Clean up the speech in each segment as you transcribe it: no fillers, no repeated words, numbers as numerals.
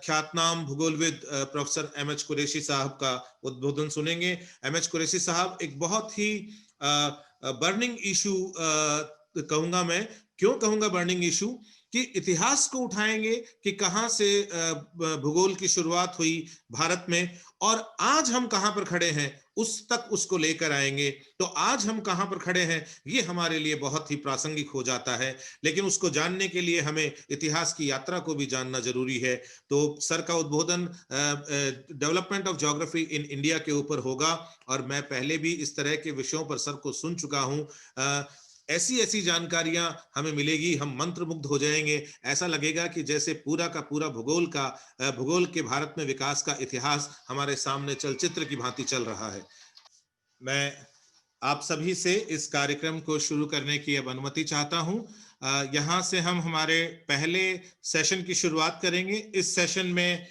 ख्यातनाम भूगोलविद professor M H. Qureshi साहब का उद्बोधन सुनेंगे। एम.एच. कुरैशी साहब एक बहुत ही बर्निंग इशू कहूंगा मैं, क्यों कहूंगा बर्निंग इशू, कि इतिहास को उठाएंगे कि कहां से भूगोल की शुरुआत हुई भारत में और आज हम कहां पर खड़े हैं उस तक उसको लेकर आएंगे। तो आज हम कहां पर खड़े हैं ये हमारे लिए बहुत ही प्रासंगिक हो जाता है, लेकिन उसको जानने के लिए हमें इतिहास की यात्रा को भी जानना जरूरी है। तो सर का उद्बोधन development of geography in India के ऊपर होगा, और मैं पहले भी इस तरह के विषयों पर सर को सुन चुका हूं। ऐसी ऐसी जानकारियां हमें मिलेगी, हम मंत्रमुग्ध हो जाएंगे। ऐसा लगेगा कि जैसे पूरा का पूरा भूगोल के भारत में विकास का इतिहास हमारे सामने चलचित्र की भांति चल रहा है। मैं आप सभी से इस कार्यक्रम को शुरू करने की अब अनुमति चाहता हूं। यहां से हम हमारे पहले सेशन की शुरुआत करेंगे। इस सेशन में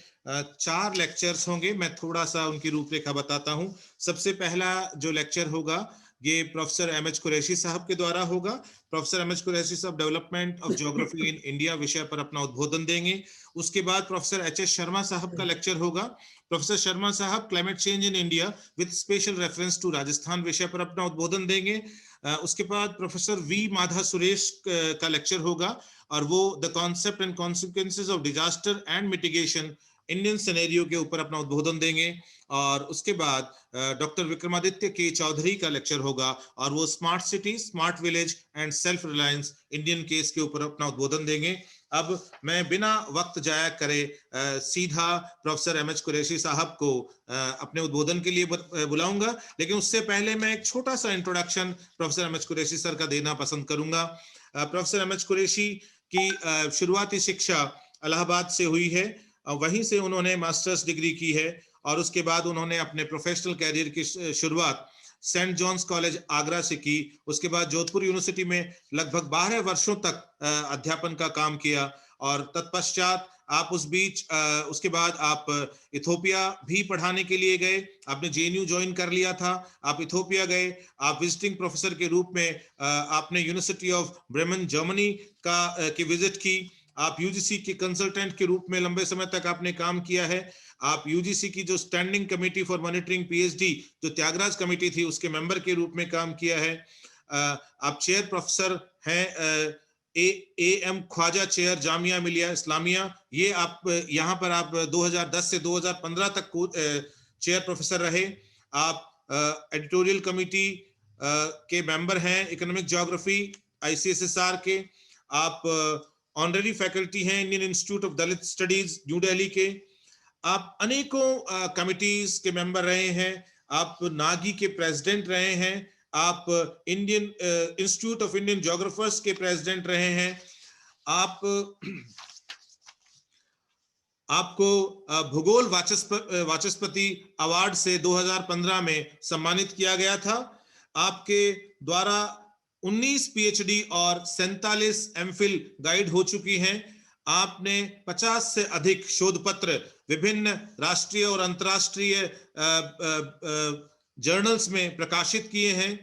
4 लेक्चर्स होंगे। मैं थोड़ा सा उनकी रूपरेखा बताता हूं। सबसे पहला जो लेक्चर होगा ये प्रोफेसर एम.एच. कुरैशी साहब के द्वारा होगा। Professor M H. कुरैशी साहब development of geography in India विषय पर अपना उद्बोधन देंगे। उसके बाद प्रोफेसर एच.एस. शर्मा साहब का लेक्चर होगा। प्रोफेसर शर्मा साहब climate change in India with special reference to Rajasthan विषय पर अपना उद्बोधन देंगे। उसके बाद प्रोफेसर वी माधा सुरेश का लेक्चर होगा, और वो the concept and consequences of disaster and mitigation Indian scenario के ऊपर अपना उद्बोधन देंगे। और उसके बाद डॉक्टर विक्रमादित्य के चौधरी का लेक्चर होगा, और वो smart city, smart village and self reliance Indian case के ऊपर अपना उद्बोधन देंगे। अब मैं बिना वक्त जाया करे सीधा प्रोफेसर एम.एच. कुरैशी साहब को अपने उद्बोधन के लिए बुलाऊंगा, लेकिन उससे पहले मैं एक छोटा सा introduction professor M H. Qureshi sir का देना पसंद करूंगा। Professor M H. कुरैशी की शुरुआती शिक्षा इलाहाबाद से हुई है, वहीं से उन्होंने मास्टर्स डिग्री की है, और उसके बाद उन्होंने अपने प्रोफेशनल कैरियर की शुरुआत सेंट जॉन्स कॉलेज आगरा से की। उसके बाद जोधपुर यूनिवर्सिटी में लगभग 12 वर्षों तक अध्यापन का काम किया, और तत्पश्चात आप उस बीच उसके बाद आप इथोपिया भी पढ़ाने के लिए गए। आपने जेएनयू ज्वाइन कर लिया था, आप इथोपिया गए, आप विजिटिंग प्रोफेसर के रूप में आपने यूनिवर्सिटी ऑफ ब्रेमेन जर्मनी की विजिट की। आप यूजीसी के कंसल्टेंट के रूप में लंबे समय तक आपने काम किया है। आप यूजीसी की जो standing committee for monitoring PhD, जो त्यागराज कमेटी थी, उसके मेंबर के रूप में काम किया है। आप चेयर प्रोफेसर हैं एम ख्वाजा चेयर जामिया मिलिया इस्लामिया। ये आप यहाँ पर आप 2010 से 2015 तक चेयर प्रोफेसर रहे। आप एडिटोरियल कमेटी के मेंबर हैं इकोनॉमिक ज्योग्राफी आईसीएसएसआर के। आप ऑनररी फैकल्टी हैं Indian institute of Dalit studies new Delhi के। आप अनेकों कमिटीज के मेंबर रहे हैं। आप नागी के प्रेसिडेंट रहे हैं। आप इंडियन इंस्टीट्यूट ऑफ इंडियन ज्योग्राफर्स के प्रेसिडेंट रहे हैं। आपको भूगोल वाचस्पति अवार्ड से 2015 में सम्मानित किया गया था। आपके द्वारा 19 पीएचडी और 47 एमफिल गाइड हो चुकी हैं। आपने 50 से अधिक शोध पत्र विभिन्न राष्ट्रीय और अंतर्राष्ट्रीय जर्नल्स में प्रकाशित किए हैं।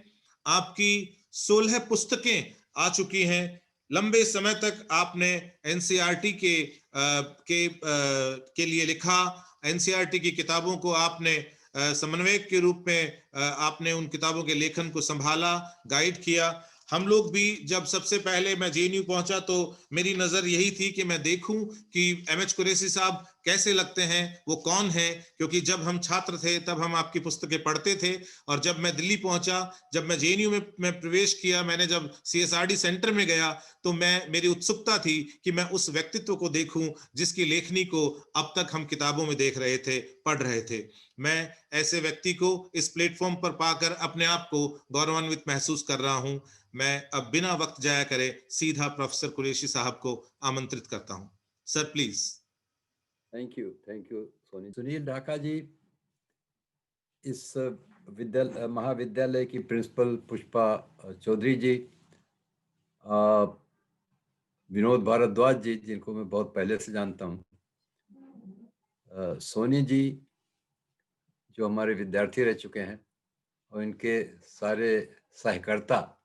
आपकी 16 पुस्तकें आ चुकी हैं। लंबे समय तक आपने एनसीईआरटी के लिए लिखा। एनसीईआरटी की किताबों को आपने समन्वयक के रूप में आपने उन किताबों के लेखन को संभाला, गाइड किया। हम लोग भी जब सबसे पहले मैं जेएनयू पहुंचा तो मेरी नजर यही थी कि मैं देखूं कि एम.एच. कुरैशी साहब कैसे लगते हैं, वो कौन है, क्योंकि जब हम छात्र थे तब हम आपकी पुस्तकें पढ़ते थे। और जब मैं दिल्ली पहुंचा, जब मैं जेएनयू में प्रवेश किया, मैंने जब सीएसआरडी सेंटर में गया, तो मेरी उत्सुकता थी कि मैं उस व्यक्तित्व को देखूं जिसकी लेखनी को अब तक हम किताबों में देख रहे थे, पढ़ रहे थे। मैं ऐसे व्यक्ति को इस प्लेटफॉर्म पर पाकर अपने आप को गौरवान्वित महसूस कर रहा हूं। मैं अब बिना वक्त जाया करे सीधा प्रोफेसर कुरैशी साहब को आमंत्रित करता हूं। Sir please. Thank you Sunil Dhaka ji. इस महाविद्यालय की प्रिंसिपल पुष्पा चौधरी जी, विनोद भारद्वाज जी, जिनको मैं बहुत पहले से जानता हूँ, सोनी जी जो हमारे विद्यार्थी रह चुके हैं, और इनके सारे सहकर्ता,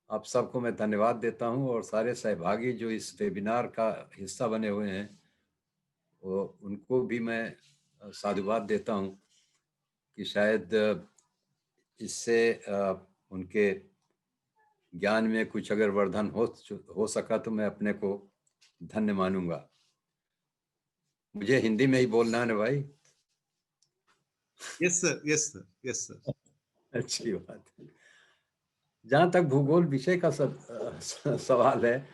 आप सबको मैं धन्यवाद देता हूं। और सारे सहभागी जो इस वेबिनार का हिस्सा बने हुए हैं, उनको भी मैं साधुवाद देता हूँ कि शायद इससे उनके ज्ञान में कुछ अगर वर्धन हो सका तो मैं अपने को धन्य मानूंगा। मुझे हिंदी में ही बोलना है ना भाई। Yes sir, yes sir, yes sir. अच्छी बात है। जहाँ तक भूगोल विषय का सवाल है,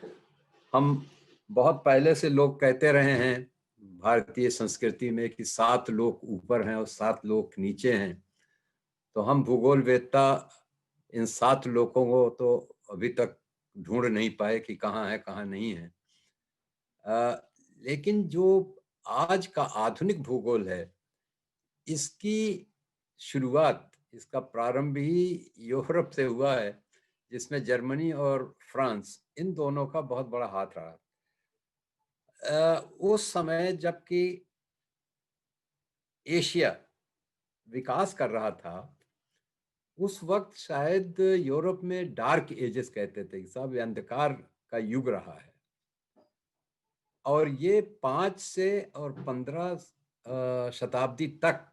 हम बहुत पहले से लोग कहते रहे हैं भारतीय संस्कृति में कि 7 लोक ऊपर हैं और 7 लोक नीचे हैं। तो हम भूगोल वेत्ता इन 7 लोकों को तो अभी तक ढूंढ नहीं पाए कि कहाँ है कहाँ नहीं है। लेकिन जो आज का आधुनिक भूगोल है, इसकी शुरुआत, इसका प्रारंभ ही यूरोप से हुआ है, जिसमें जर्मनी और फ्रांस इन दोनों का बहुत बड़ा हाथ रहा। उस समय जबकि एशिया विकास कर रहा था, उस वक्त शायद यूरोप में डार्क एजेस कहते थे, सब अंधकार का युग रहा है। और ये 5 से और 15 शताब्दी तक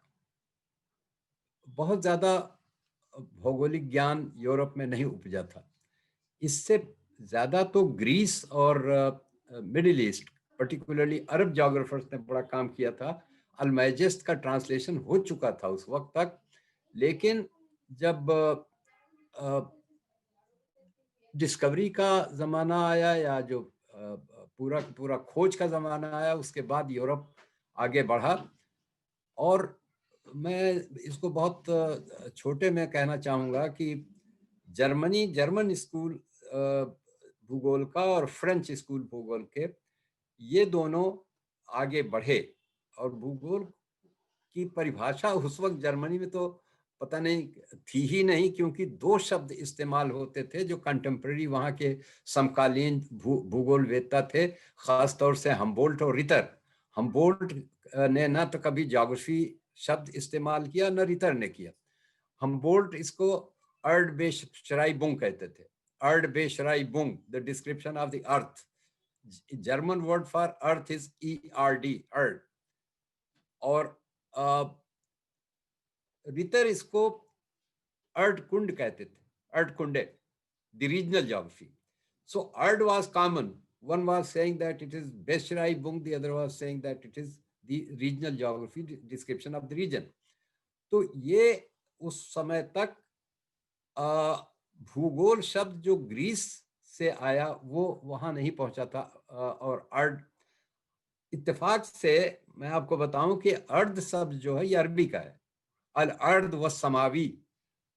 बहुत ज्यादा भौगोलिक ज्ञान यूरोप में नहीं उपजा था। इससे ज्यादा तो ग्रीस और मिडिल ईस्ट, पर्टिकुलरली अरब जोग्राफर्स ने बड़ा काम किया था। अल्माइजेस्ट का ट्रांसलेशन हो चुका था उस वक्त तक, लेकिन जब डिस्कवरी का जमाना आया या जो पूरा पूरा खोज का जमाना आया, उसके बाद यूरोप आगे बढ़ा। और मैं इसको बहुत छोटे में कहना चाहूँगा कि जर्मन स्कूल भूगोल का और फ्रेंच स्कूल भूगोल के, ये दोनों आगे बढ़े। और भूगोल की परिभाषा उस वक्त जर्मनी में तो पता नहीं थी ही नहीं, क्योंकि 2 शब्द इस्तेमाल होते थे जो कंटेम्प्रेरी वहाँ के समकालीन भूगोल वेत्ता थे, खासतौर से हमबोल्ट और रितर। हमबोल्ट ने न तो कभी ज्योग्राफी शब्द इस्तेमाल किया, न रितर ने किया। हमबोल्ट इसको अर्डबेशराइबुंग कहते थे। अर्डबेशराइबुंग, the description of the earth. German word for earth is ERD, अर्ड। और रितर इसको अर्डकुंड कहते थे, अर्डकुंडे, the regional geography. So Ard was common. One was saying that it is Beschreibung, the other was saying that it is the regional geography, description of the region. तो ये उस समय तक भूगोल शब्द जो ग्रीस से आया वो वहां नहीं पहुंचा था। और अर्ध, इत्तेफाक से मैं आपको बताऊं कि अर्ध शब्द जो है ये अरबी का है। अल अर्द व समावी,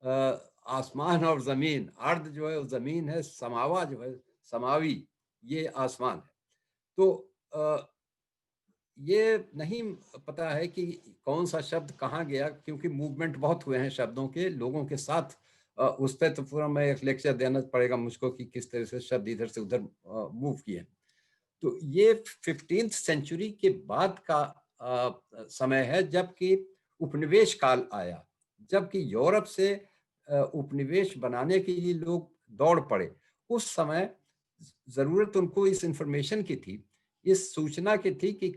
आसमान और जमीन। अर्द जो है वो जमीन है, समावा जो है समावी, ये आसमान है। तो ये नहीं पता है कि कौन सा शब्द कहाँ गया, क्योंकि मूवमेंट बहुत हुए हैं शब्दों के, लोगों के साथ। उस पर तो पूरा मैं एक लेक्चर देना पड़ेगा मुझको कि किस तरह से शब्द इधर से उधर मूव किए। तो ये 15th सेंचुरी के बाद का समय है, जबकि उपनिवेश काल आया, जबकि यूरोप से उपनिवेश बनाने के लिए लोग दौड़ पड़े। उस समय जरूरत उनको इस इंफॉर्मेशन की थी, इस सूचना की थी कि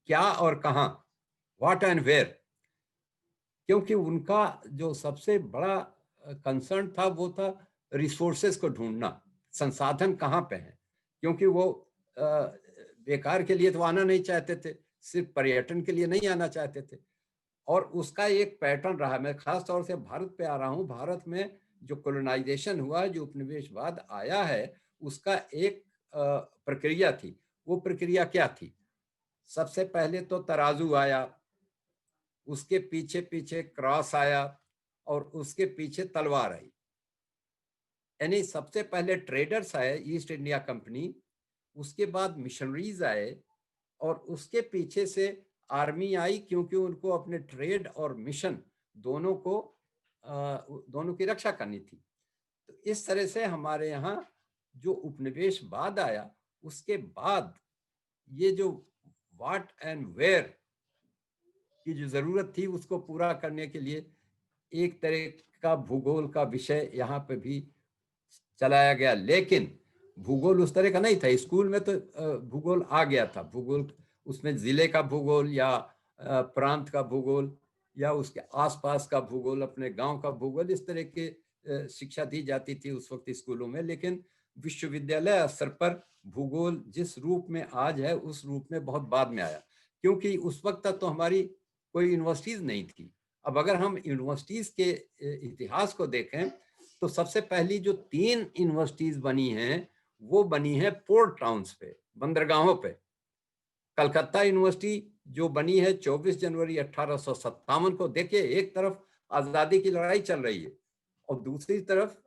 क्या और कहां, व्हाट एंड वेयर। क्योंकि उनका जो सबसे बड़ा कंसर्न था वो था रिसोर्सेस को ढूंढना, संसाधन कहाँ पे हैं। क्योंकि वो बेकार के लिए तो आना नहीं चाहते थे, सिर्फ पर्यटन के लिए नहीं आना चाहते थे। और उसका एक पैटर्न रहा। मैं खास तौर से भारत पे आ रहा हूँ। भारत में जो कोलोनाइजेशन हुआ, जो उपनिवेशवाद आया है, उसका एक प्रक्रिया थी। वो प्रक्रिया क्या थी? सबसे पहले तो तराजू आया, उसके पीछे पीछे क्रॉस आया, और उसके पीछे तलवार आई। यानी सबसे पहले ट्रेडर्स आए, ईस्ट इंडिया कंपनी, उसके बाद मिशनरीज आए, और उसके पीछे से आर्मी आई, क्योंकि उनको अपने ट्रेड और मिशन दोनों की रक्षा करनी थी। तो इस तरह से हमारे यहाँ जो उपनिवेशवाद आया, उसके बाद ये जो व्हाट एंड वेयर की जो जरूरत थी, उसको पूरा करने के लिए एक तरह का भूगोल का विषय यहाँ पे भी चलाया गया। लेकिन भूगोल उस तरह का नहीं था। स्कूल में तो भूगोल आ गया था, भूगोल उसमें जिले का भूगोल या प्रांत का भूगोल या उसके आसपास का भूगोल, अपने गांव का भूगोल, इस तरह के शिक्षा दी जाती थी उस वक्त स्कूलों में। लेकिन विश्वविद्यालय स्तर पर भूगोल जिस रूप में आज है उस रूप में बहुत बाद में आया, क्योंकि उस वक्त तक तो हमारी कोई यूनिवर्सिटीज नहीं थी। अब अगर हम यूनिवर्सिटीज के इतिहास को देखें तो सबसे पहली जो 3 यूनिवर्सिटीज बनी हैं वो बनी है पोर्ट टाउन्स पे, बंदरगाहों पे। कलकत्ता यूनिवर्सिटी जो बनी है 24 जनवरी 1857 को। देखिए, एक तरफ आजादी की लड़ाई चल रही है और दूसरी तरफ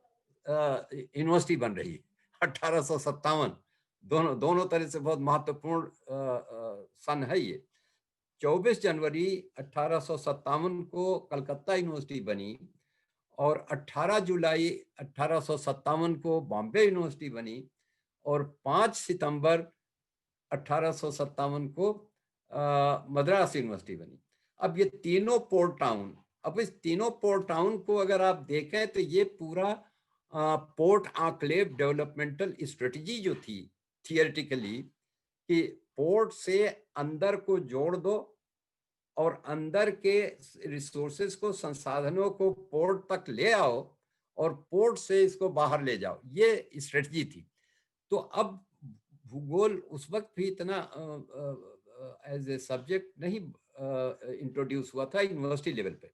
यूनिवर्सिटी बन रही है 1857। दोनों तरह से बहुत महत्वपूर्ण सन है ये। 24 जनवरी 1857 को कलकत्ता यूनिवर्सिटी बनी और 18 जुलाई 1857 को बॉम्बे यूनिवर्सिटी बनी और 5 सितंबर 1857 को मद्रास यूनिवर्सिटी बनी। अब ये तीनों पोर्ट टाउन, अब इस तीनों पोर्ट टाउन को अगर आप देखें तो ये पूरा पोर्ट आंक्लेव डेवलपमेंटल स्ट्रेटजी जो थी थियोरेटिकली, कि पोर्ट से अंदर को जोड़ दो और अंदर के रिसोर्सेज को, संसाधनों को पोर्ट तक ले आओ और पोर्ट से इसको बाहर ले जाओ, ये स्ट्रेटजी थी। तो अब भूगोल उस वक्त भी इतना एज ए सब्जेक्ट नहीं इंट्रोड्यूस हुआ था यूनिवर्सिटी लेवल पे।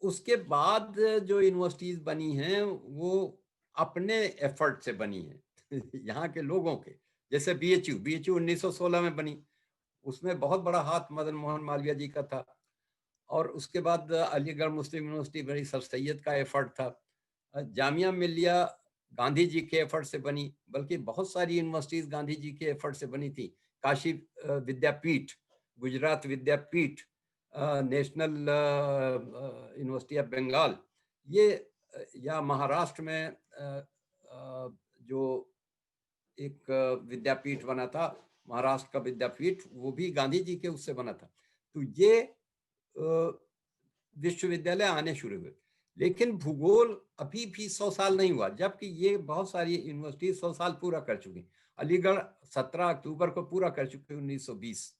उसके बाद जो यूनिवर्सिटीज बनी हैं वो अपने एफर्ट से बनी हैं यहाँ के लोगों के। जैसे बीएचयू 1916 में बनी, उसमें बहुत बड़ा हाथ मदन मोहन मालवीय जी का था। और उसके बाद अलीगढ़ मुस्लिम यूनिवर्सिटी बनी, सर सैयद का एफर्ट था। जामिया मिल्लिया गांधी जी के एफर्ट से बनी, बल्कि बहुत सारी यूनिवर्सिटीज गांधी जी के एफर्ट से बनी थी। काशी विद्यापीठ, Gujarat Vidyapith, national university of Bengal, ये या महाराष्ट्र में जो एक विद्यापीठ बना था, महाराष्ट्र का विद्यापीठ, वो भी गांधी जी के उससे बना था। तो ये विश्वविद्यालय आने शुरू हुए। लेकिन भूगोल अभी भी 100 साल नहीं हुआ, जबकि ये बहुत सारी यूनिवर्सिटी 100 साल पूरा कर चुकी। अलीगढ़ 17 अक्टूबर को पूरा कर चुकी 1920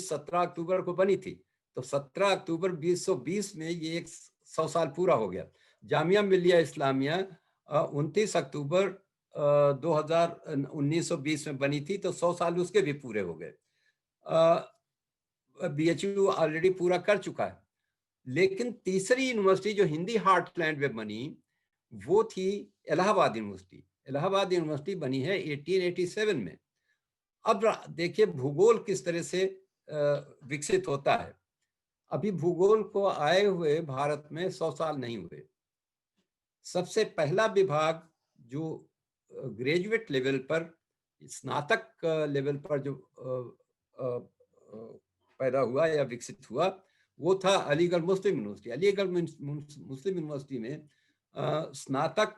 17 अक्टूबर को बनी थी, तो 17 अक्टूबर 1920 में ये 100 साल पूरा हो गया। जामिया मिल्लिया इस्लामिया 29 अक्टूबर 1920 में बनी थी, तो 100 साल उसके भी पूरे हो गए। बीएचयू ऑलरेडी पूरा कर चुका है। लेकिन तीसरी यूनिवर्सिटी जो हिंदी हार्टलैंड में बनी वो थी इलाहाबाद यूनिवर्सिटी। इलाहाबाद यूनिवर्सिटी बनी है 1887 में। अब देखिए भूगोल किस तरह से विकसित होता है। अभी भूगोल को आए हुए भारत में 100 साल नहीं हुए। सबसे पहला विभाग जो ग्रेजुएट लेवल पर, स्नातक लेवल पर जो पैदा हुआ या विकसित हुआ, वो था अलीगढ़ मुस्लिम यूनिवर्सिटी। अलीगढ़ मुस्लिम यूनिवर्सिटी में स्नातक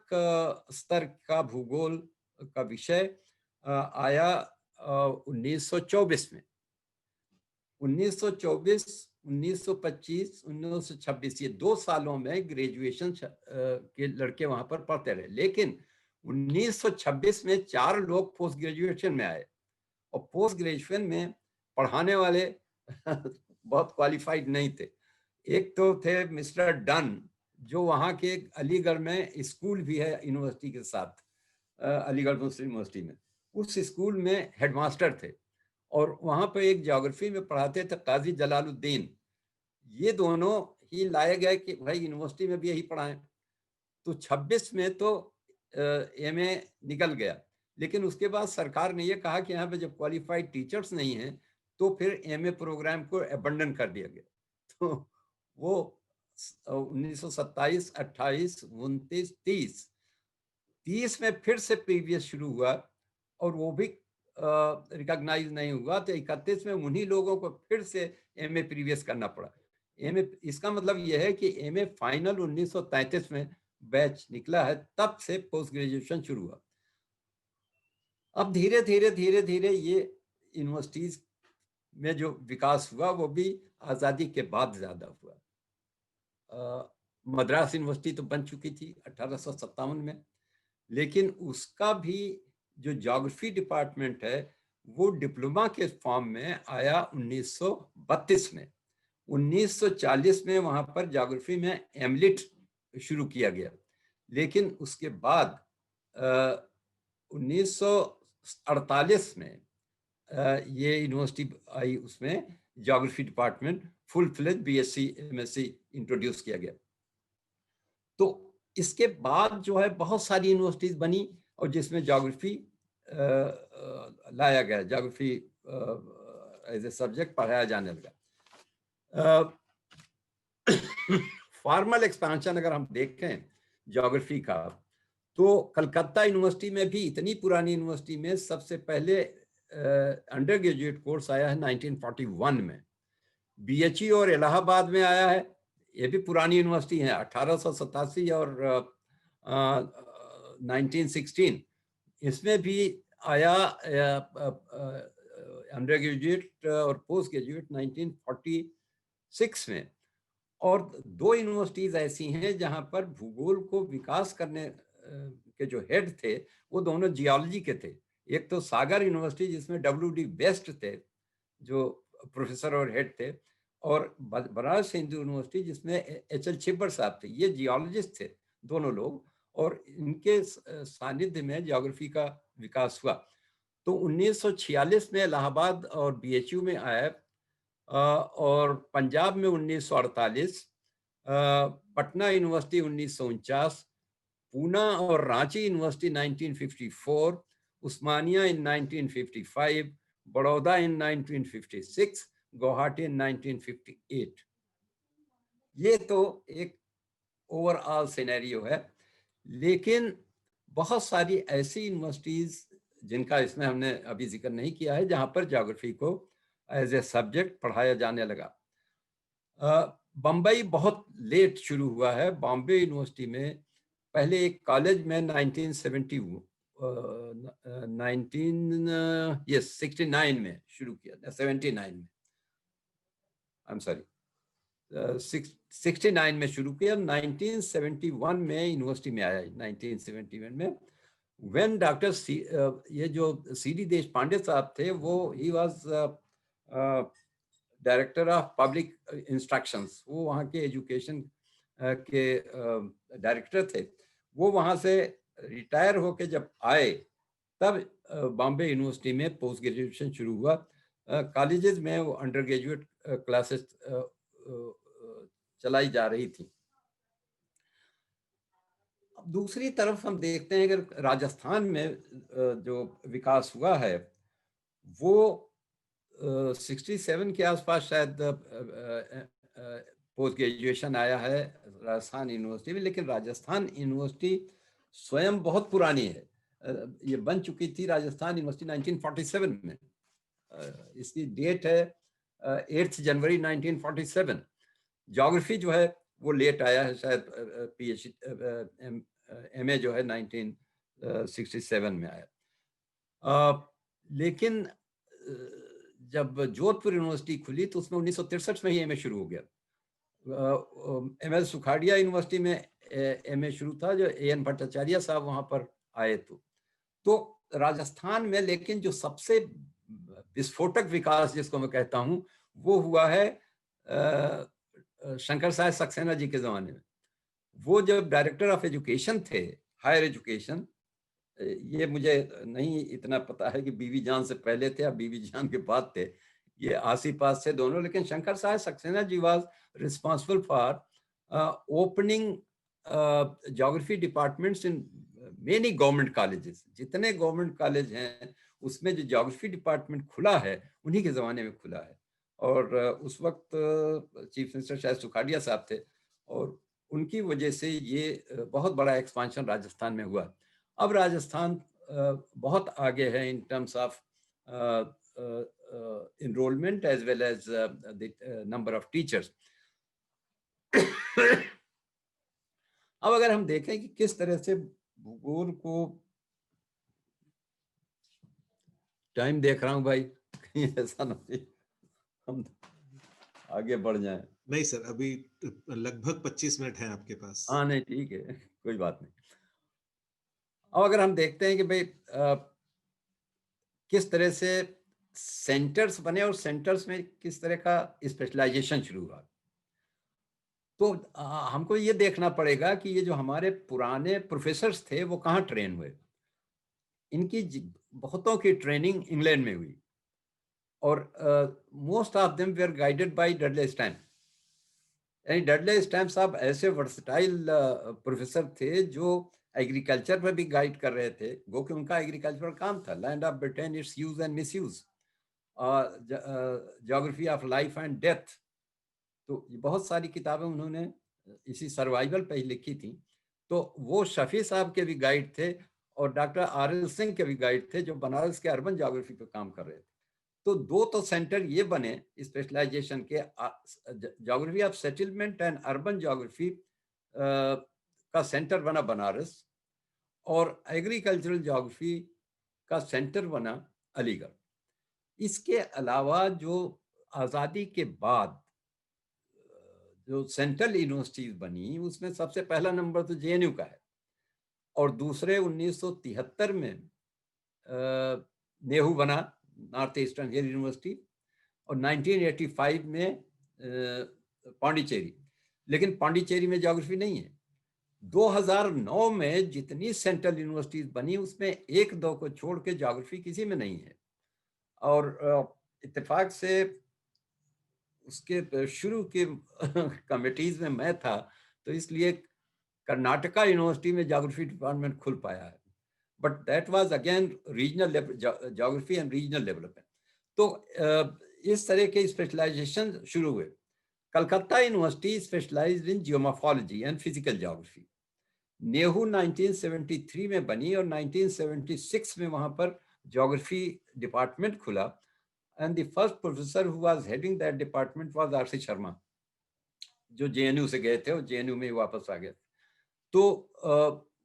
स्तर का भूगोल का विषय आया 1924 में। 1924, 1925, 1926, ये 2 सालों में ग्रेजुएशन के लड़के वहां पर पढ़ते रहे। लेकिन 1926 में 4 लोग पोस्ट ग्रेजुएशन में आए और पोस्ट ग्रेजुएशन में पढ़ाने वाले बहुत क्वालिफाइड नहीं थे। एक तो थे मिस्टर डन, जो वहाँ के अलीगढ़ में स्कूल भी है यूनिवर्सिटी के साथ, अलीगढ़ मुस्लिम यूनिवर्सिटी में, उस स्कूल में हेडमास्टर थे और वहाँ पर एक ज्योग्राफी में पढ़ाते थे काजी जलालुद्दीन। ये दोनों ही लाए गए कि भाई यूनिवर्सिटी में भी यही पढ़ाएं। तो 26 में तो एमए निकल गया, लेकिन उसके बाद सरकार ने ये कहा कि यहाँ पे जब क्वालिफाइड टीचर्स नहीं हैं तो फिर एमए प्रोग्राम को अबंडन कर दिया गया। तो वो 1927, 28, 29, 30 में फिर से प्रीवियस शुरू हुआ और वो भी रिकॉग्नाइज नहीं हुआ। तो 31 में उन्हीं लोगों को फिर से एमए प्रीवियस करना पड़ा। एमए, इसका मतलब यह है कि एमए फाइनल 1933 में बैच निकला है, तब से पोस्ट ग्रेजुएशन शुरू हुआ। अब धीरे धीरे ये यूनिवर्सिटीज में जो विकास हुआ वो भी आजादी के बाद ज्यादा हुआ। मद्रास यूनिवर्सिटी तो बन चुकी थी 1857 में, लेकिन उसका भी जो ज्योग्राफी डिपार्टमेंट है वो डिप्लोमा के फॉर्म में आया 1932 में। 1940 में वहां पर ज्योग्राफी में एमलिट शुरू किया गया, लेकिन उसके बाद 1948 में ये यूनिवर्सिटी आई, उसमें geography department full fledged BSc MSc introduce किया गया। तो इसके बाद जो है बहुत सारी यूनिवर्सिटीज बनी और जिसमें ज्योग्राफी लाया गया, ज्योग्राफी एज ए सब्जेक्ट पढ़ाया जाने लगा। फॉर्मल एक्सपेंशन अगर हम देखें ज्योग्राफी का, तो कलकत्ता यूनिवर्सिटी में भी, इतनी पुरानी यूनिवर्सिटी में, सबसे पहले अंडर ग्रेजुएट कोर्स आया है 1941 में। बीएचयू और इलाहाबाद में आया है, ये भी पुरानी यूनिवर्सिटी है, 1887 और 1916 इसमें भी आया अंडर ग्रेजुएट और पोस्ट ग्रेजुएट 1946 में। और दो यूनिवर्सिटीज ऐसी हैं जहां पर भूगोल को विकास करने के जो हेड थे वो दोनों जियोलॉजी के थे। एक तो सागर यूनिवर्सिटी जिसमें WD बेस्ट थे जो प्रोफेसर और हेड थे, और बनारस हिंदू यूनिवर्सिटी जिसमें HL छिब्बर साहब थे, ये जियोलॉजिस्ट थे दोनों लोग, और इनके सानिध्य में ज्योग्राफी का विकास हुआ। तो 1946 में इलाहाबाद और BHU में आया, और पंजाब में 1948, पटना यूनिवर्सिटी 1949, पूना और रांची यूनिवर्सिटी 1954, उस्मानिया इन 1955, बड़ौदा इन 1956, गुवाहाटी इन 1958। ये तो एक ओवरऑल सिनेरियो है, लेकिन बहुत सारी ऐसी यूनिवर्सिटीज जिनका इसमें हमने अभी जिक्र नहीं किया है जहां पर ज्योग्राफी को एज ए सब्जेक्ट पढ़ाया जाने लगा। बम्बई बहुत लेट शुरू हुआ है। बॉम्बे यूनिवर्सिटी में पहले एक कॉलेज में 69 में शुरू किया, 79 में, आई एम सॉरी, 69 में शुरू किया, 1971 में यूनिवर्सिटी में आया। 1971 में व्हेन डॉक्टर ये जो CD देशपांडे साहब थे, वो he was director of public instructions, वो वहाँ के एजुकेशन के डायरेक्टर थे। वो वहाँ से रिटायर होके जब आए तब बॉम्बे यूनिवर्सिटी में पोस्ट ग्रेजुएशन शुरू हुआ। कॉलेजेस में वो अंडर ग्रेजुएट क्लासेस चलाई जा रही थी। दूसरी तरफ हम देखते हैं अगर राजस्थान में जो विकास हुआ है वो 67 के आसपास शायद पोस्ट ग्रेजुएशन आया है राजस्थान यूनिवर्सिटी में, लेकिन राजस्थान यूनिवर्सिटी स्वयं बहुत पुरानी है। ये बन चुकी थी राजस्थान यूनिवर्सिटी 1947 में। इसकी डेट है 8 जनवरी 1947। ज्योग्राफी जो है वो लेट आया है, शायद MA जो है 1967 में आया। लेकिन जब जोधपुर यूनिवर्सिटी खुली तो उसमें 1963 में ही MA शुरू हो गया। ML सुखाड़िया यूनिवर्सिटी में MA शुरू था, जो AN भट्टाचार्य साहब वहां पर आए। तो राजस्थान में लेकिन जो सबसे विस्फोटक विकास जिसको मैं कहता हूं वो हुआ है शंकर साय सक्सेना जी के जमाने में। वो जब डायरेक्टर ऑफ एजुकेशन थे, हायर एजुकेशन, ये मुझे नहीं इतना पता है कि बीवी जान से पहले थे या बीवी जान के बाद थे, ये आसी पास थे दोनों, लेकिन Shankar Sai Saxena ji was responsible for opening geography departments in many government colleges. जितने गवर्नमेंट कॉलेज हैं उसमें जो ज्योग्राफी डिपार्टमेंट खुला है उन्हीं के ज़माने में खुला है। और उस वक्त चीफ मिनिस्टर शायद सुखाड़िया साहब थे, और उनकी वजह से ये बहुत बड़ा एक्सपांशन राजस्थान में हुआ। अब राजस्थान बहुत आगे है in terms of enrollment as well as the number of teachers. अब अगर हम देखें कि किस तरह से भूगोल को, टाइम देख रहा हूं भाई, कहीं ऐसा ना हो हम आगे बढ़ जाएं। नहीं सर, अभी लगभग 25 मिनट हैं आपके पास। हाँ नहीं ठीक है, कोई बात नहीं। अब अगर हम देखते हैं कि भाई किस तरह से सेंटर्स बने और सेंटर्स में किस तरह का स्पेशलाइजेशन शुरू हुआ। तो हमको ये देखना पड़ेगा कि ये जो हमारे पुराने प्रोफेसर्स थे वो कहाँ ट्रेन हुए। इनकी बहुतों की ट्रेनिंग इंग्लैंड में हुई और most of them were guided by Dudley stamp. यानी डडले स्टैम्प साहब ऐसे वर्सटाइल प्रोफेसर थे जो एग्रीकल्चर पर भी गाइड कर रहे थे, गो कि उनका एग्रीकल्चर काम था, land of Britain, it's use and miss use, geography of life and death. तो बहुत सारी किताबें उन्होंने इसी सर्वाइवल पे ही लिखी थी। तो वो शफी साहब के भी गाइड थे और डॉक्टर आर एल सिंह के भी गाइड थे जो बनारस के अर्बन ज्योग्राफी पे काम कर रहे थे। तो दो तो सेंटर ये बने स्पेशलाइजेशन के, geography of settlement and urban geography का सेंटर बना बनारस और एग्रीकल्चरल ज्योग्राफी का सेंटर बना अलीगढ़। इसके अलावा जो आज़ादी के बाद जो सेंट्रल यूनिवर्सिटीज बनी उसमें सबसे पहला नंबर तो जेएनयू का है और दूसरे 1973 में नेहरू बना, नॉर्थ ईस्टर्न हिल यूनिवर्सिटी, और 1985 में पांडिचेरी। लेकिन पांडिचेरी में ज्योग्राफी नहीं है। 2009 में जितनी सेंट्रल यूनिवर्सिटीज बनी उसमें एक दो को छोड़ के ज्योग्राफी किसी में नहीं है। और इत्तेफाक से उसके शुरू के कमिटीज में मैं था, तो इसलिए कर्नाटका यूनिवर्सिटी में ज्योग्राफी डिपार्टमेंट खुल पाया है, but that was again regional geography and regional development. तो इस तरह के स्पेशलाइजेशन शुरू हुए। Calcutta university specialised in geomorphology and physical geography. Nehru 1973 में बनी और 1976 में वहां पर ज्योग्राफी डिपार्टमेंट खुला and the first professor who was heading that department was R.C. Sharma, जो जेएनयू से गए थे और जेएनयू में वापस आ गए। तो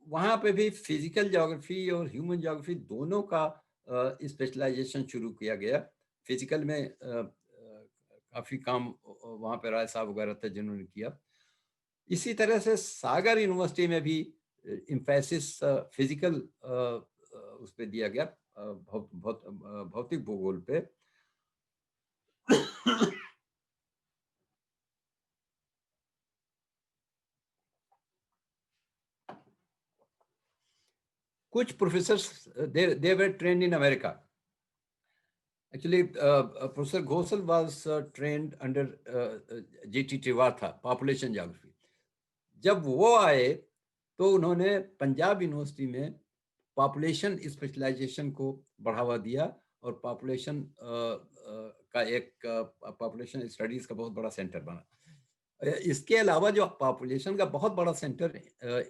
वहाँ पे भी फिजिकल ज्योग्राफी और ह्यूमन ज्योग्राफी दोनों का स्पेशलाइजेशन शुरू किया गया। फिजिकल में काफ़ी काम वहाँ पे राय साहब वगैरह थे जिन्होंने किया। इसी तरह से सागर यूनिवर्सिटी में भी इम्फेसिस फिजिकल उस पर दिया गया, भौतिक भूगोल पे। कुछ professors they were trained in America. Actually, Professor Ghosal was trained under G.T. Trivatha, population geography. जब वो आए तो उन्होंने पंजाब यूनिवर्सिटी में पॉपुलेशन स्पेशलाइजेशन को बढ़ावा दिया और पॉपुलेशन का एक पॉपुलेशन स्टडीज का बहुत बड़ा सेंटर बना। इसके अलावा जो पॉपुलेशन का बहुत बड़ा centre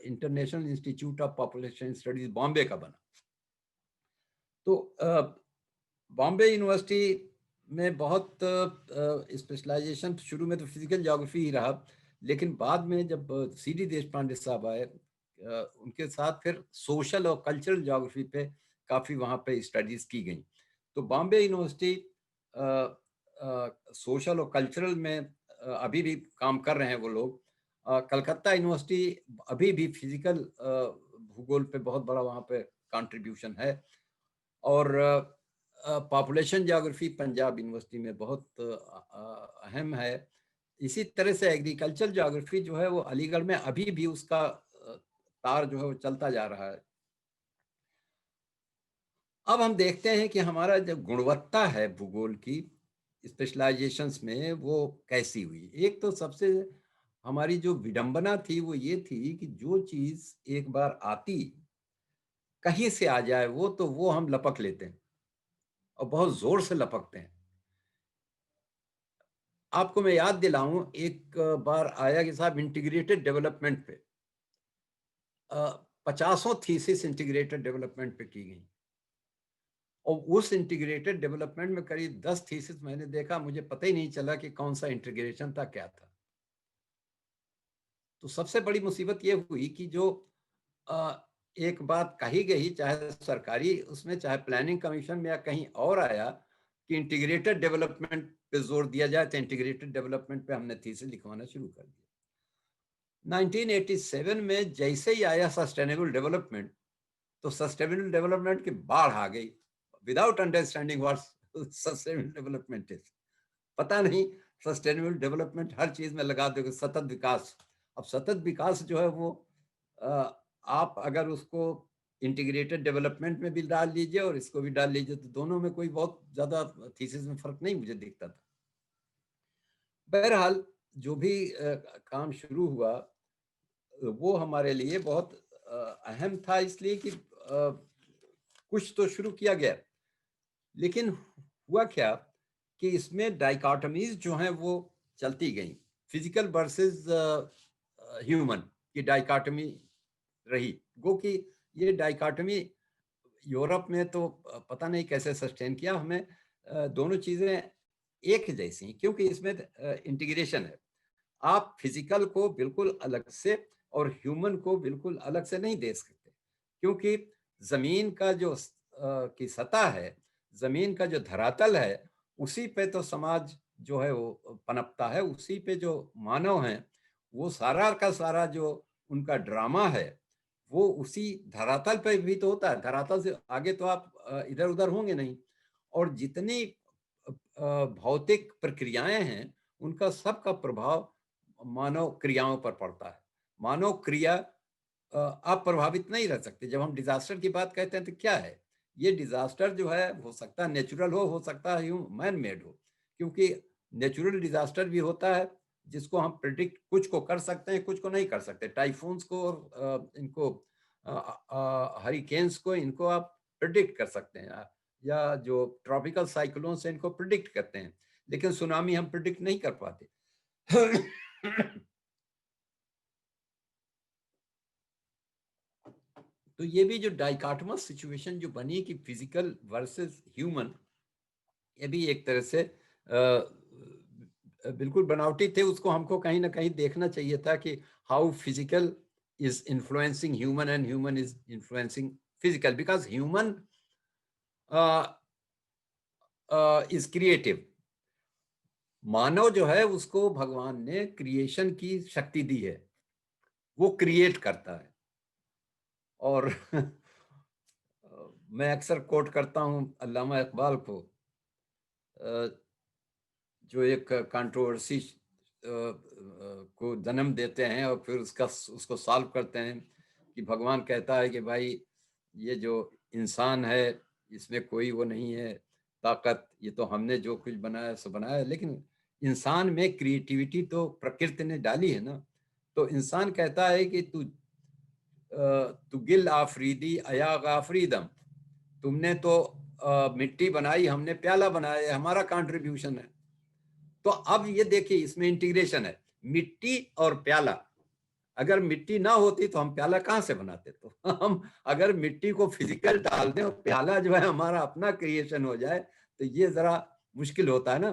international institute of population studies Bombay का बना। तो बॉम्बे यूनिवर्सिटी में बहुत स्पेशलाइजेशन शुरू में तो फिजिकल ज्योग्राफी ही रहा, लेकिन बाद में जब सीडी देशपांडे साहब आए उनके साथ फिर सोशल और कल्चरल ज्योग्राफी पे काफ़ी वहाँ पे स्टडीज़ की गई। तो बॉम्बे यूनिवर्सिटी सोशल और कल्चरल में अभी भी काम कर रहे हैं वो लोग। कलकत्ता यूनिवर्सिटी अभी भी फिजिकल भूगोल पे बहुत बड़ा वहाँ पे कंट्रीब्यूशन है। और पॉपुलेशन ज्योग्राफी पंजाब यूनिवर्सिटी में बहुत अहम है। इसी तरह से एग्रीकल्चर ज्योग्राफी जो है वो अलीगढ़ में अभी भी उसका तार जो है वो चलता जा रहा है। अब हम देखते हैं कि हमारा जो गुणवत्ता है भूगोल की स्पेशलाइजेशंस में वो कैसी हुई। एक तो सबसे हमारी जो विडंबना थी वो ये थी कि जो चीज एक बार आती कहीं से आ जाए वो हम लपक लेते हैं और बहुत जोर से लपकते हैं। आपको मैं याद दिलाऊं, एक बार आया कि साहब इंटीग्रेटेड डेवलपमेंट पे 50 थीसिस इंटीग्रेटेड डेवलपमेंट पे की गई और उस इंटीग्रेटेड डेवलपमेंट में करीब 10 थीसिस मैंने देखा, मुझे पता ही नहीं चला कि कौन सा इंटीग्रेशन था, क्या था। तो सबसे बड़ी मुसीबत ये हुई कि जो एक बात कही गई, चाहे सरकारी उसमें चाहे प्लानिंग कमीशन में या कहीं और आया कि इंटीग्रेटेड डेवलपमेंट पे जोर दिया जाए, तो इंटीग्रेटेड डेवलपमेंट पे हमने थीसिस लिखवाना शुरू कर दिया। 1987 में जैसे ही आया सस्टेनेबल डेवलपमेंट, तो सस्टेनेबल डेवलपमेंट की बाढ़ आ गई, without understanding what sustainable development is. पता नहीं सस्टेनेबल डेवलपमेंट हर चीज में लगा दोगे सतत विकास। अब सतत विकास जो है वो आप अगर उसको इंटीग्रेटेड डेवलपमेंट में भी डाल लीजिए और इसको भी डाल लीजिए तो दोनों में कोई बहुत ज्यादा थीसिस में फर्क नहीं मुझे दिखता था। बहरहाल जो भी काम शुरू हुआ वो हमारे लिए बहुत अहम था, इसलिए कि कुछ तो शुरू किया गया। लेकिन हुआ क्या कि इसमें डाइकोटमीज जो हैं वो चलती गई, फिजिकल वर्सेस ह्यूमन की डाइकोटमी रही। गो कि ये डाइकोटमी यूरोप में तो पता नहीं कैसे सस्टेन किया, हमें दोनों चीजें एक जैसी, क्योंकि इसमें इंटीग्रेशन है। आप फिजिकल को बिल्कुल अलग से और ह्यूमन को बिल्कुल अलग से नहीं दे सकते, क्योंकि जमीन का जो की सतह है, जमीन का जो धरातल है, उसी पे तो समाज जो है वो पनपता है, उसी पे जो मानव हैं वो सारा का सारा जो उनका ड्रामा है वो उसी धरातल पे भी तो होता है। धरातल से आगे तो आप इधर उधर होंगे नहीं। और जितनी भौतिक प्रक्रियाएं हैं उनका सबका प्रभाव मानव क्रियाओं पर पड़ता है। मानव क्रिया आप प्रभावित नहीं रह सकते। जब हम डिजास्टर की बात कहते हैं तो क्या है, ये डिजास्टर जो है हो सकता है नेचुरल हो सकता है मैन मेड हो, क्योंकि नेचुरल डिजास्टर भी होता है जिसको हम प्रिडिक्ट कुछ को कर सकते हैं, कुछ को नहीं कर सकते। टाइफून्स को और इनको हरिकेन्स को, इनको आप प्रिडिक्ट कर सकते हैं, या जो ट्रॉपिकल साइक्लोन से इनको प्रिडिक्ट करते हैं, लेकिन सुनामी हम प्रिडिक्ट नहीं कर पाते। तो ये भी जो डाइकोटमस सिचुएशन जो बनी कि फिजिकल वर्सेस ह्यूमन, ये भी एक तरह से बिल्कुल बनावटी थे। उसको हमको कहीं ना कहीं देखना चाहिए था कि how physical is influencing human and human is influencing physical, because human is creative. मानव जो है उसको भगवान ने क्रिएशन की शक्ति दी है, वो क्रिएट करता है। और मैं अक्सर कोट करता हूं अल्लामा इकबाल को, जो एक कंट्रोवर्सी को जन्म देते हैं और फिर उसको सॉल्व करते हैं, कि भगवान कहता है कि भाई ये जो इंसान है इसमें कोई वो नहीं है ताकत, ये तो हमने जो कुछ बनाया सो बनाया, लेकिन इंसान में क्रिएटिविटी तो प्रकृति ने डाली है ना। तो इंसान कहता है कि तू गिल आफरीदी अयाग आफरीदम, तुमने तो मिट्टी बनाई, हमने प्याला बनाया, हमारा कंट्रीब्यूशन है। तो अब ये देखिए इसमें इंटीग्रेशन है, मिट्टी और प्याला। अगर मिट्टी ना होती तो हम प्याला कहाँ से बनाते? तो हम अगर मिट्टी को फिजिकल डाल दें और प्याला जो है हमारा अपना क्रिएशन हो जाए तो ये जरा मुश्किल होता है ना।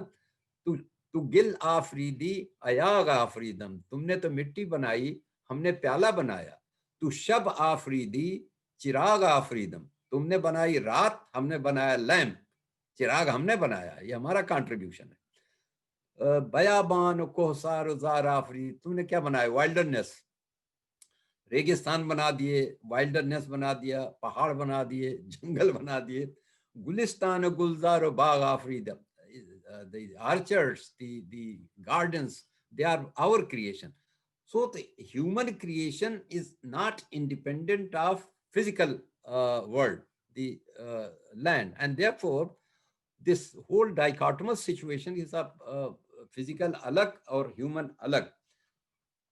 तू तू गिल आफरीदी अयाग आफरीदम, तुमने तो मिट्टी बनाई, हमने प्याला बनाया। तू शब आफरीदी चिराग आफरीदम, तुमने बनाई रात, हमने बनाया लैम्प, चिराग हमने बनाया, ये हमारा कंट्रीब्यूशन है। बयाबान कोहसार जार आफरी, तुमने क्या बनाया? वाइल्डरनेस, रेगिस्तान बना दिए, वाइल्डरनेस बना दिया, पहाड़ बना दिए, जंगल बना दिए। गुलिस्तान गुलजार बाग Afreed, the orchards, the gardens, they are our creation. So the human creation is not independent of physical world, the land, and therefore this whole dichotomous situation is of physical अलग और human अलग।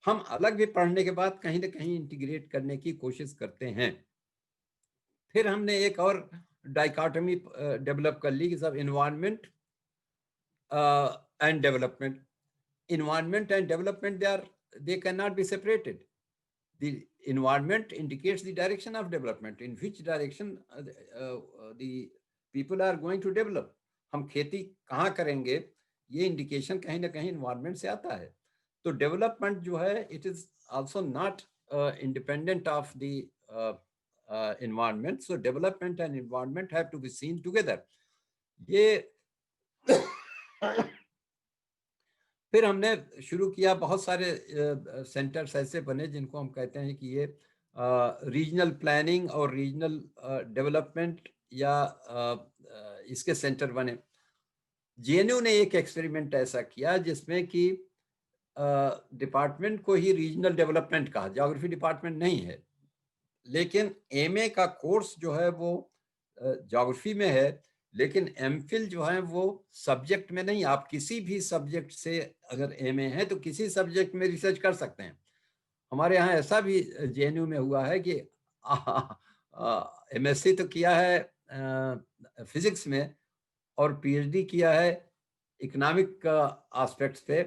हम अलग भी पढ़ने के बाद कहीं ना कहीं इंटीग्रेट करने की कोशिश करते हैं। फिर हमने एक और डाइकोटमी डेवलप कर ली कि सब environment and development. Environment and development, they cannot be separated. The environment indicates the direction of development, in which direction the people are going to develop. हम खेती कहाँ करेंगे ये इंडिकेशन कहीं ना कहीं environment से आता है। तो development जो है it is also not independent of the environment. So development and environment have to be seen together. ये फिर हमने शुरू किया, बहुत सारे सेंटर्स ऐसे बने जिनको हम कहते हैं कि ये रीजनल प्लानिंग और रीजनल डेवलपमेंट या इसके सेंटर बने। जेएनयू ने एक एक्सपेरिमेंट ऐसा किया जिसमें कि डिपार्टमेंट को ही रीजनल डेवलपमेंट कहा, ज्योग्राफी डिपार्टमेंट नहीं है, लेकिन एमए का कोर्स जो है वो ज्योग्राफी में है, लेकिन एमफिल जो है वो सब्जेक्ट में नहीं। आप किसी भी सब्जेक्ट से अगर एमए है तो किसी सब्जेक्ट में रिसर्च कर सकते हैं। हमारे यहाँ ऐसा भी जेएनयू में हुआ है कि एमएससी तो किया है फिजिक्स में और पीएचडी किया है इकोनॉमिक एस्पेक्ट्स पे,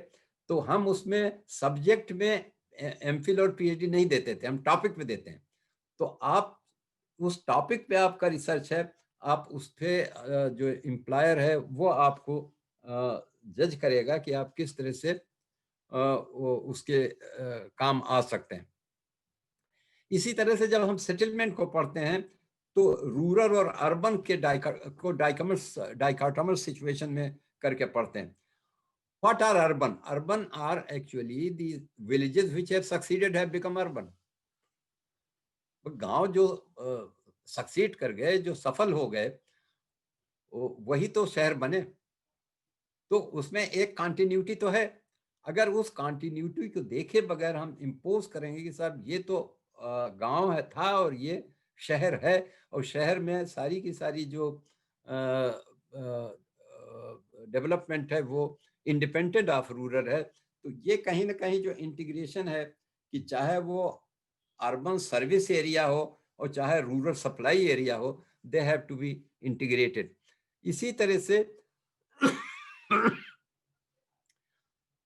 तो हम उसमें सब्जेक्ट में एमफिल और पीएचडी नहीं देते थे, हम टॉपिक पे देते हैं। तो आप उस टॉपिक पे आपका रिसर्च है, आप उस पे जो एम्प्लॉयर है वो आपको जज करेगा कि आप किस तरह से उसके काम आ सकते हैं। इसी तरह से जब हम सेटलमेंट को पढ़ते हैं तो रूरल और अर्बन के डाइकोटोमस सिचुएशन में करके पढ़ते हैं। What are urban? Urban are actually the villages which have succeeded have become urban. गांव जो सक्सीड कर गए, जो सफल हो गए, वही तो शहर बने। तो उसमें एक कंटिन्यूटी तो है। अगर उस कंटिन्यूटी को देखे बगैर हम इम्पोज करेंगे कि साहब ये तो गांव है था और ये शहर है, और शहर में सारी की सारी जो डेवलपमेंट है वो इंडिपेंडेंट ऑफ रूरल है, तो ये कहीं ना कहीं जो इंटीग्रेशन है कि चाहे वो अर्बन सर्विस एरिया हो और चाहे रूरल सप्लाई एरिया हो, they have to be integrated. इसी तरह से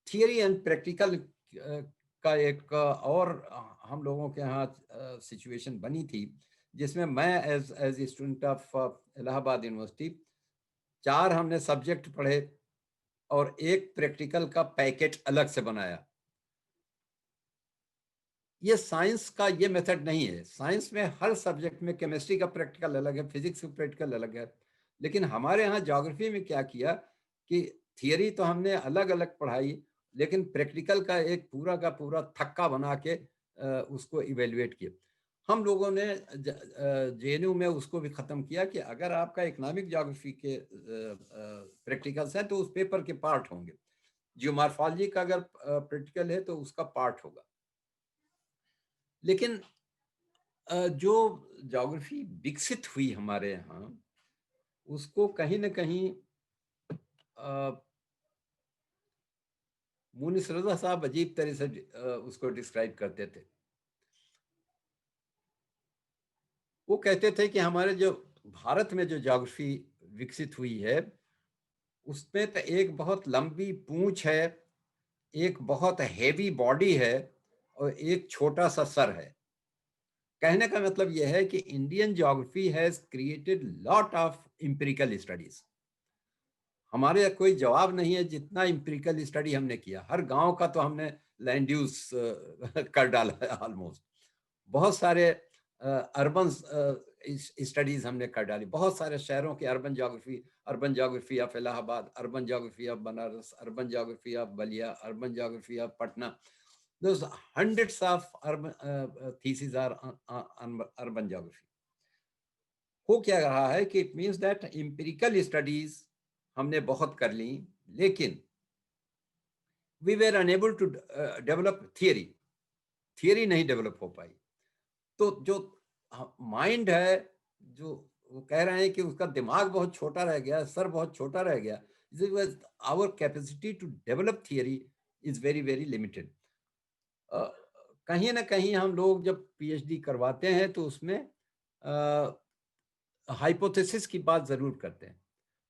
थियरी एंड प्रैक्टिकल का एक और हम लोगों के यहाँ सिचुएशन बनी थी, जिसमें मैं as student of Allahabad university 4 हमने सब्जेक्ट पढ़े और एक प्रैक्टिकल का पैकेट अलग से बनाया। ये साइंस का ये मेथड नहीं है। साइंस में हर सब्जेक्ट में केमिस्ट्री का प्रैक्टिकल अलग है, फिजिक्स का प्रैक्टिकल अलग है, लेकिन हमारे यहाँ ज्योग्राफी में क्या किया कि थियरी तो हमने अलग अलग पढ़ाई, लेकिन प्रैक्टिकल का एक पूरा का पूरा थक्का बना के उसको इवेल्युएट किया। हम लोगों ने जेएनयू में उसको भी खत्म किया कि अगर आपका इकोनॉमिक ज्योग्राफी के प्रैक्टिकल्स हैं तो उस पेपर के पार्ट होंगे, जियोमॉर्फोलॉजी का अगर प्रैक्टिकल है तो उसका पार्ट होगा। लेकिन जो ज्योग्राफी विकसित हुई हमारे यहाँ, उसको कहीं ना कहीं मुनीस रज़ा साहब अजीब तरह से उसको डिस्क्राइब करते थे। वो कहते थे कि हमारे जो भारत में जो ज्योग्राफी विकसित हुई है उसमें तो एक बहुत लंबी पूंछ है, एक बहुत हैवी बॉडी है और एक छोटा सा सर है। कहने का मतलब यह है कि Indian geography has created lot of empirical studies. हमारे कोई जवाब नहीं है जितना एम्पिरिकल स्टडी हमने किया। हर गांव का तो हमने लैंड यूज कर डाला है ऑलमोस्ट। बहुत सारे अर्बन स्टडीज हमने कर डाली, बहुत सारे शहरों की urban geography of Allahabad, urban geography of Banaras, urban geography of Ballia, urban geography of Patna. Those hundreds of urban theses are on urban geography. हो क्या रहा है कि it means that empirical studies हमने बहुत कर ली, लेकिन we were unable to develop theory नहीं डेवलप हो पाई। तो जो माइंड है, जो वो कह रहे हैं कि उसका दिमाग बहुत छोटा रह गया, सर बहुत छोटा रह गया, our capacity to develop theory is very very limited. कहीं ना कहीं हम लोग जब पीएचडी करवाते हैं तो उसमें हाइपोथेसिस की बात जरूर करते हैं।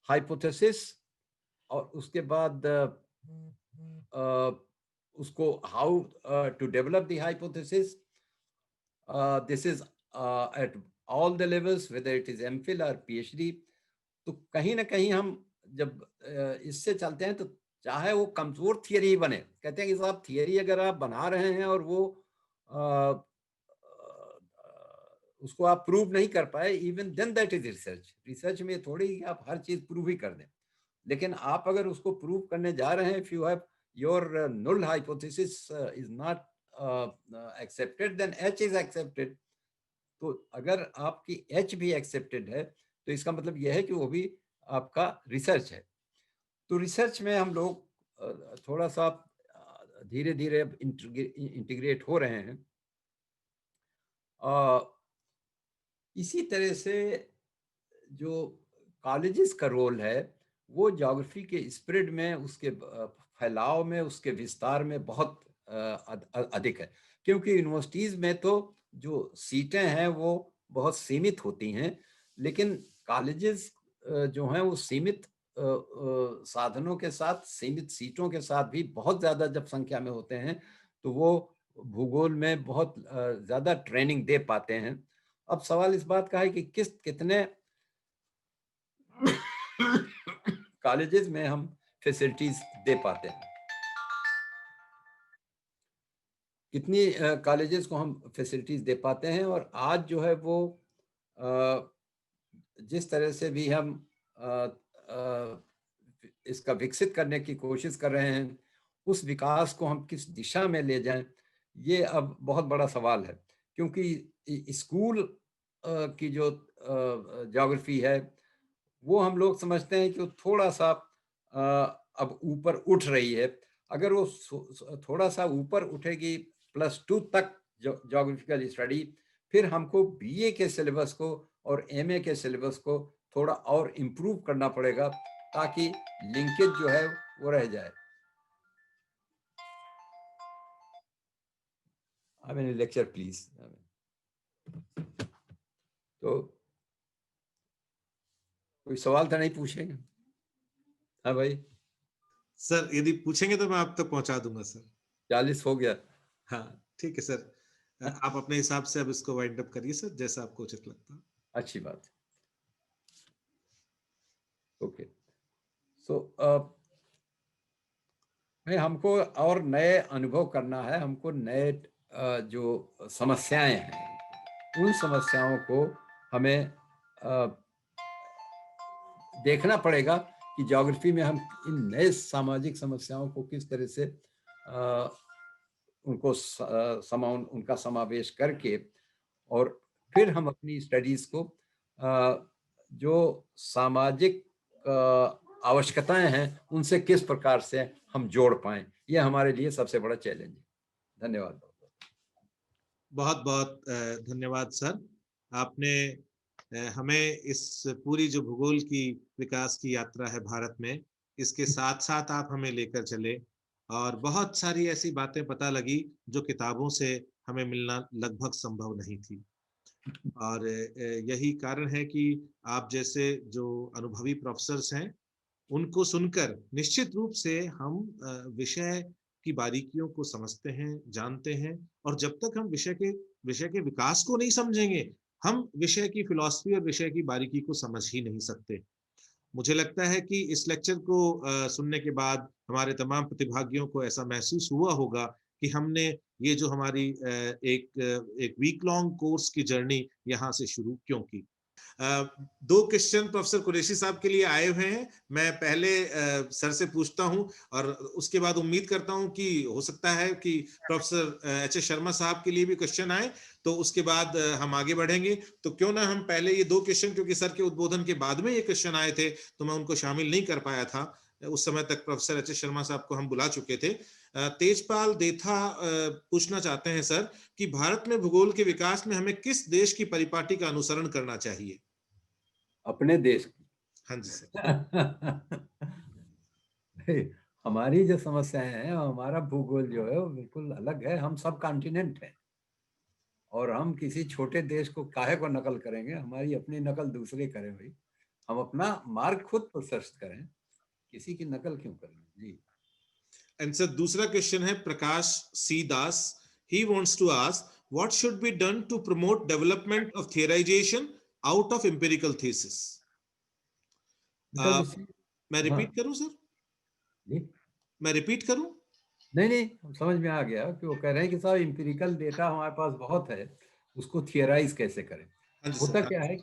हाइपोथेसिस और उसके बाद उसको how to develop the hypothesis, this is at all the levels, whether it is MPhil और पीएचडी। तो कहीं ना कहीं हम जब इससे चलते हैं तो चाहे वो कमजोर थियरी ही बने, कहते हैं कि साहब थियरी अगर आप बना रहे हैं और वो उसको आप प्रूव नहीं कर पाए, even then that is research. Research में थोड़ी आप हर चीज प्रूव ही कर दें, लेकिन आप अगर उसको प्रूव करने जा रहे हैं, if you have your null hypothesis is not accepted, then H is accepted। तो अगर आपकी H भी एक्सेप्टेड है तो इसका मतलब यह है कि वो भी आपका रिसर्च है। तो रिसर्च में हम लोग थोड़ा सा धीरे धीरे इंटीग्रेट हो रहे हैं। इसी तरह से जो कॉलेजेस का रोल है वो ज्योग्राफी के स्प्रेड में, उसके फैलाव में, उसके विस्तार में बहुत अधिक है, क्योंकि यूनिवर्सिटीज़ में तो जो सीटें हैं वो बहुत सीमित होती हैं, लेकिन कॉलेजेस जो हैं वो सीमित साधनों के साथ, सीमित सीटों के साथ भी बहुत ज़्यादा जब संख्या में होते हैं तो वो भूगोल में बहुत ज़्यादा ट्रेनिंग दे पाते हैं। अब सवाल इस बात का है कि कितने कॉलेजेस में हम फैसिलिटीज दे पाते हैं, कितनी कॉलेजेस को हम फैसिलिटीज दे पाते हैं। और आज जो है वो जिस तरह से भी हम इसका विकसित करने की कोशिश कर रहे हैं, उस विकास को हम किस दिशा में ले जाएं, ये अब बहुत बड़ा सवाल है। क्योंकि स्कूल की जो ज्योग्राफी है वो हम लोग समझते हैं कि वो थोड़ा सा अब ऊपर उठ रही है। अगर वो थोड़ा सा ऊपर उठेगी +2 तक ज्योग्राफिकल स्टडी, फिर हमको बीए के सिलेबस को और एमए के सिलेबस को थोड़ा और इम्प्रूव करना पड़ेगा ताकि लिंकेज जो है वो रह जाए। I mean lecture please. तो कोई सवाल तो नहीं पूछेंगे? हाँ भाई, सर यदि पूछेंगे तो मैं आप तक पहुंचा दूंगा सर। 40 हो गया। हाँ ठीक है सर, आप अपने हिसाब से अब इसको वाइंड अप करिए सर, जैसा आपको उचित लगता है। अच्छी बात। ओके, सो नहीं, हमको और नए अनुभव करना है, हमको नए जो समस्याएं हैं उन समस्याओं को हमें देखना पड़ेगा कि ज्योग्राफी में हम इन नए सामाजिक समस्याओं को किस तरह से उनको उनका समावेश करके, और फिर हम अपनी स्टडीज को जो सामाजिक आवश्यकताएं हैं उनसे किस प्रकार से हम जोड़ पाएं, ये हमारे लिए सबसे बड़ा चैलेंज है। धन्यवाद। बहुत बहुत धन्यवाद सर, आपने हमें इस पूरी जो भूगोल की विकास की यात्रा है भारत में, इसके साथ साथ आप हमें लेकर चले और बहुत सारी ऐसी बातें पता लगी जो किताबों से हमें मिलना लगभग संभव नहीं थी। और यही कारण है कि आप जैसे जो अनुभवी प्रोफेसर्स हैं उनको सुनकर निश्चित रूप से हम विषय की बारीकियों को समझते हैं, जानते हैं। और जब तक हम विषय के विकास को नहीं समझेंगे, हम विषय की फिलॉसफी और विषय की बारीकी को समझ ही नहीं सकते। मुझे लगता है कि इस लेक्चर को सुनने के बाद हमारे तमाम प्रतिभागियों को ऐसा महसूस हुआ होगा कि हमने ये जो हमारी एक वीक लॉन्ग कोर्स की जर्नी यहाँ से शुरू क्यों की। 2 क्वेश्चन प्रोफेसर कुरैशी साहब के लिए आए हुए हैं। मैं पहले सर से पूछता हूं और उसके बाद उम्मीद करता हूं कि हो सकता है कि प्रोफेसर एच.एस. शर्मा साहब के लिए भी क्वेश्चन आए, तो उसके बाद हम आगे बढ़ेंगे। तो क्यों ना हम पहले ये 2 क्वेश्चन, क्योंकि सर के उद्बोधन के बाद में ये क्वेश्चन आए थे तो मैं उनको शामिल नहीं कर पाया था, उस समय तक प्रोफेसर एच.एस. शर्मा साहब को हम बुला चुके थे। तेजपाल देथा पूछना चाहते हैं सर कि भारत में भूगोल के विकास में हमें किस देश की परिपाटी का अनुसरण करना चाहिए? अपने देश की। हाँ जी सर। हमारी जो समस्याएं हैं, हमारा भूगोल जो है वो बिल्कुल अलग है। हम सब कॉन्टिनेंट हैं और हम किसी छोटे देश को काहे को नकल करेंगे? हमारी अपनी नकल दूसरे करें भाई। हम अपना मार्ग खुद प्रशस्त करें, किसी की नकल क्यों करें जी। एंड सर दूसरा क्वेश्चन है Prakash C Das, he wants to ask what should be done to promote development of theorization out of empirical thesis. मैं हाँ रिपीट करूं सर? जी, मैं रिपीट करूं? नहीं नहीं, समझ में आ गया कि वो कह रहे हैं कि साहब एम्पिरिकल डेटा हमारे पास बहुत है, उसको थियराइज कैसे करें। हाँ जी होता सर। क्या है,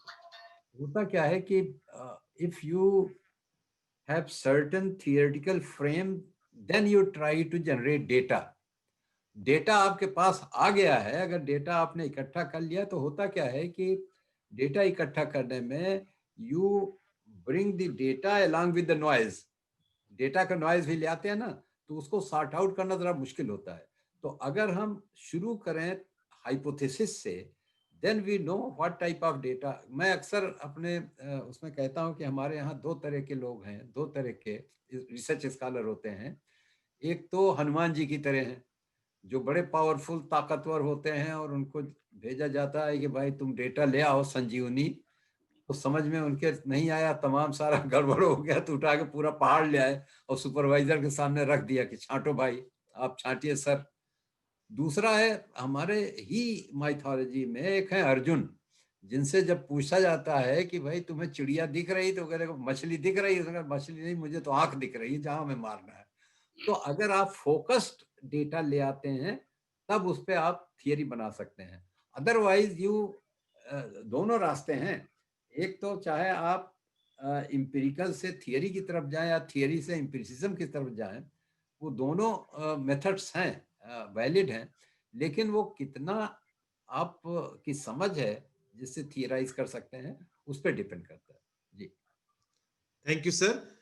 होता क्या है कि if you have certain theoretical frame, then you try to generate data. Data आपके पास आ गया है, अगर डेटा आपने इकट्ठा कर लिया तो होता क्या है कि डेटा इकट्ठा करने में you bring the data along with the noise. Data का नॉइज भी ले आते हैं ना, तो उसको सॉर्ट आउट करना जरा मुश्किल होता है। तो अगर हम शुरू करें हाइपोथेसिस से, then we know what type of data. मैं अक्सर अपने उसमें कहता हूं कि हमारे यहाँ दो तरह के लोग हैं, दो तरह के रिसर्च स्कॉलर होते हैं। एक तो हनुमान जी की तरह हैं, जो बड़े पावरफुल ताकतवर होते हैं और उनको भेजा जाता है कि भाई तुम डेटा ले आओ संजीवनी, तो समझ में उनके नहीं आया, तमाम सारा गड़बड़ हो गया, तो उठा के पूरा पहाड़ ले आए और सुपरवाइजर के सामने रख दिया कि छांटो भाई, आप छांटिए सर। दूसरा है हमारे ही माइथोलॉजी में, एक है अर्जुन, जिनसे जब पूछा जाता है कि भाई तुम्हें चिड़िया दिख रही, तो कह मछली दिख रही है, तो मछली नहीं, मुझे तो आंख दिख रही है जहां हमें मारना है। तो अगर आप फोकस्ड डेटा ले आते हैं, तब उस पर आप थियरी बना सकते हैं। अदरवाइज यू दोनों रास्ते हैं। एक तो चाहे आप इंपेरिकल से थियरी की तरफ जाएं या थियरी से इंपेरिसिज्म की तरफ जाएं, वो दोनों मेथड्स हैं, वैलिड हैं, लेकिन वो कितना आप की समझ है जिससे थियराइज कर सकते हैं, उस पर डिपेंड करता है। जी, थैंक यू सर।